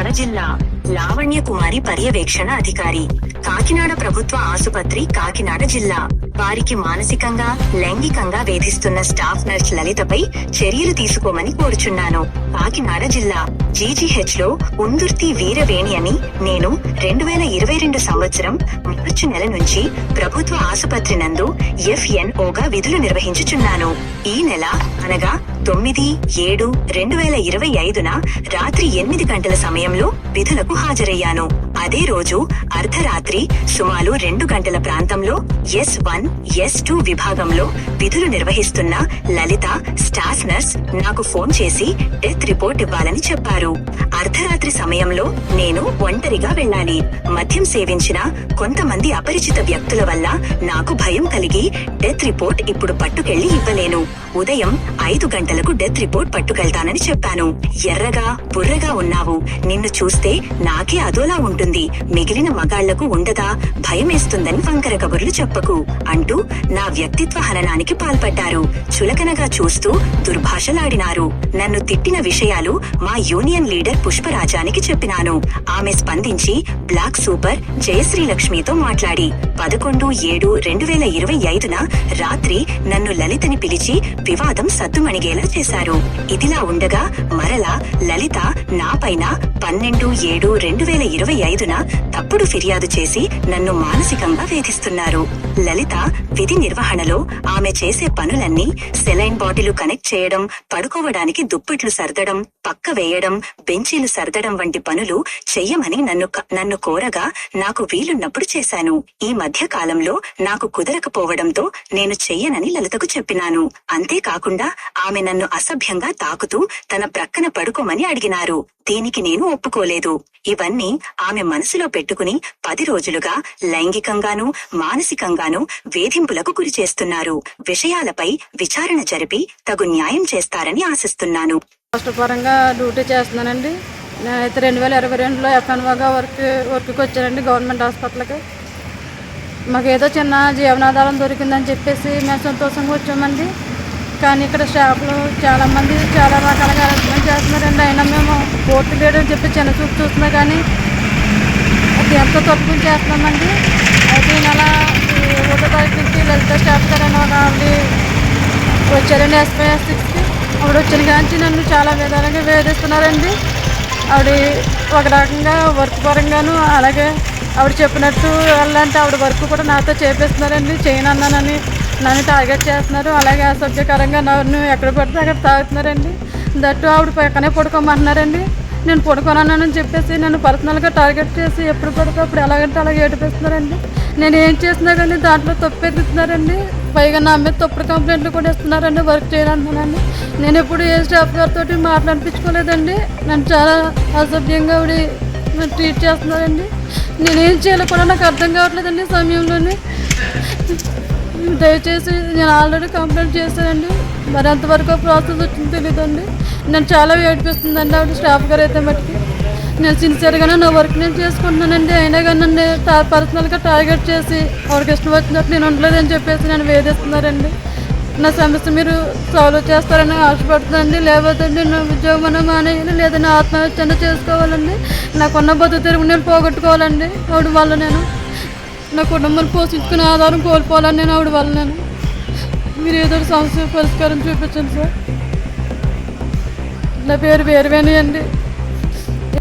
కాకినాడ జిల్లా లావణ్య కుమారి పర్యవేక్షణ అధికారి, కాకినాడ ప్రభుత్వ ఆసుపత్రి, కాకినాడ జిల్లా. వారికి మానసికంగా, లైంగికంగా వేధిస్తున్న స్టాఫ్ నర్స్ లలితపై చర్యలు తీసుకోమని కోరుచున్నాను. కాకినాడ జిల్లా జీజీహెచ్ లో ఉందుర్తి వీరవేణి అని నేను 2022 సంవత్సరం మార్చి నెల నుంచి ప్రభుత్వ ఆసుపత్రి నందు FNOగా విధులు నిర్వహించుచున్నాను. ఈ నెల అనగా 9/7/2025న రాత్రి 8 గంటల సమయంలో విధులకు హాజరయ్యాను. అదే రోజు అర్ధరాత్రి సుమారు 2 గంటల ప్రాంతంలో S1, S2 విభాగంలో విధులు నిర్వహిస్తున్న లలిత స్టాఫ్ నర్స్ నాకు ఫోన్ చేసి డెత్ రిపోర్ట్ ఇవ్వాలని చెప్పారు. అర్ధరాత్రి సమయంలో నేను ఒంటరిగా వెళ్ళాలి. మద్యం సేవించిన కొంతమంది అపరిచిత వ్యక్తుల వల్ల నాకు భయం కలిగి డెత్ రిపోర్ట్ ఇప్పుడు పట్టుకెళ్లి ఇవ్వలేను. ఉదయం 5 గంటలకు డెత్ రిపోర్ట్ పట్టుకెళ్తానని చెప్పాను. ఎర్రగా బుర్రగా ఉన్నావు, నిన్ను చూస్తే నాకే అదోలా ఉంటుంది, మిగిలిన మగాళ్లకు ఉండదా, భయమేస్తుందని వంకర కబుర్లు చెప్పకు అంటూ నా వ్యక్తిత్వ హననానికి పాల్పడ్డారు. చులకనగా చూస్తూ దుర్భాషలాడినారు. నన్ను తిట్టిన విషయాలు మా యూనియన్ లీడర్ పుష్పరాజానికి చెప్పినాను. ఆమె స్పందించి బ్లాక్ సూపర్ జయశ్రీలక్ష్మితో మాట్లాడి 11/7/2025న రాత్రి నన్ను లలితని పిలిచి వివాదం సద్దుమణిగేలా చేశారు. ఇదిలా ఉండగా మరలా లలిత నాపైన 12/7/2025న తప్పుడు ఫిర్యాదు చేసి నన్ను మానసికంగా వేధిస్తున్నారు. లలిత విధి నిర్వహణలో ఆమె చేసే పనులన్నీ సెలైన్ బాటిల్ కనెక్ట్ చేయడం, పడుకోవడానికి దుప్పట్లు సర్దడం, పక్క వేయడం, బెంచీలు సర్దడం వంటి పనులు చెయ్యమని నన్ను కోరగా నాకు వీలున్నప్పుడు చేశాను. ఈ మధ్య కాలంలో నాకు కుదరకపోవడంతో నేను చెయ్యనని లలితకు చెప్పినాను. అంతేకాకుండా ఆమె నన్ను అసభ్యంగా తాకుతూ తన ప్రక్కన పడుకోమని అడిగినారు. దీనికి నేను ఒప్పుకోలేదు. ఇవన్నీ ఆమె మనసులో పెట్టుకుని 10 రోజులుగా లైంగికంగానూ మానసికంగానూ వేధింపులకు గురి చేస్తున్నారు. విషయాలపై విచారణ జరిపి తగు న్యాయం చేస్తారని ఆశిస్తున్నాను. కష్టపరంగా డ్యూటీ చేస్తున్నానండి. నేనైతే 2022లో FNOగా వర్క్కి వచ్చానండి గవర్నమెంట్ హాస్పిటల్కి. మాకు ఏదో చిన్న జీవనాధారం దొరికిందని చెప్పేసి మేము సంతోషంగా వచ్చామండి. కానీ ఇక్కడ స్టాఫ్లు చాలామంది చాలా రకాలుగా అరెస్ట్మెంట్ చేస్తున్నారండి. అయినా మేము కోర్టు లేడని చెప్పి చిన్న చూపు చూస్తున్నా కానీ అది ఎంతో తప్పులు చేస్తున్నామండి. అయితే ఈ నెల 1వ తారీఖు నుంచి లలిత స్టాఫ్ గారు అని ఒక ఆవిడ వచ్చారండి SPI-6కి. ఆవిడ వచ్చిన కాంచి నన్ను చాలా విధాలుగా వేధిస్తున్నారండి. ఆవిడ ఒక రకంగా వర్క్ పరంగాను, అలాగే ఆవిడ చెప్పినట్టు వెళ్ళాలంటే ఆవిడ వర్క్ కూడా నాతో చేపిస్తున్నారండి. చేయనన్నానని నన్ను టార్గెట్ చేస్తున్నారు. అలాగే అసభ్యకరంగా నన్ను ఎక్కడ పడితే అక్కడ తాగుతున్నారండి. దట్టు ఆవిడ పక్కనే పడుకోమంటున్నారండి. నేను పడుకోనన్నానని చెప్పేసి నన్ను పర్సనల్గా టార్గెట్ చేసి ఎప్పుడు పడితే అప్పుడు ఎలాగంటే అలాగే ఏడిపిస్తున్నారండి. నేను ఏం చేసినా కానీ దాంట్లో తప్పు ఎదుగుతున్నారండి. పైగా నా మీద తప్పుడు కంప్లైంట్లు కూడా ఇస్తున్నారండి వర్క్ చేయాలంటున్నానండి. నేను ఎప్పుడు ఏ స్టాఫ్ గారితో మాట్లాడిపించుకోలేదండి. నన్ను చాలా అసభ్యంగా ఆవిడ ట్రీట్ చేస్తున్నారండి. నేనేం చేయాలో కూడా నాకు అర్థం కావట్లేదండి ఈ సమయంలోనే. దయచేసి నేను ఆల్రెడీ కంప్లైంట్ చేశానండి. మరి అంతవరకు ప్రాసెస్ వచ్చింది తెలియదండి. నేను చాలా ఏడిపిస్తుందండి ఆవిడ స్టాఫ్ గారు అయితే మటుకి. నేను సిన్సియర్గానే నా వర్క్ నేను చేసుకుంటున్నానండి. అయినా కానీ నన్ను పర్సనల్గా టార్గెట్ చేసి ఆవిడకి ఇష్టం వచ్చినట్టు నేను ఉండలేదని చెప్పేసి నన్ను వేధిస్తున్నారండి. నా సమస్య మీరు సాల్వ్ చేస్తారని ఆశపడుతుందండి. లేకపోతే నా ఉద్యోగం మానేయాలి, లేదా నా ఆత్మహత్య చేసుకోవాలండి. నాకున్న బతుకు తెరుగు నేను పోగొట్టుకోవాలండి. ఆవిడ వల్ల నేను నా కుటుంబాన్ని పోషించుకునే ఆధారం కోల్పోవాలని నేను ఆవిడ వల్ల నేను. మీరు ఏదో సమస్య పరిష్కారం చూపించండి సార్. నా పేరు వీరవేణి అండి.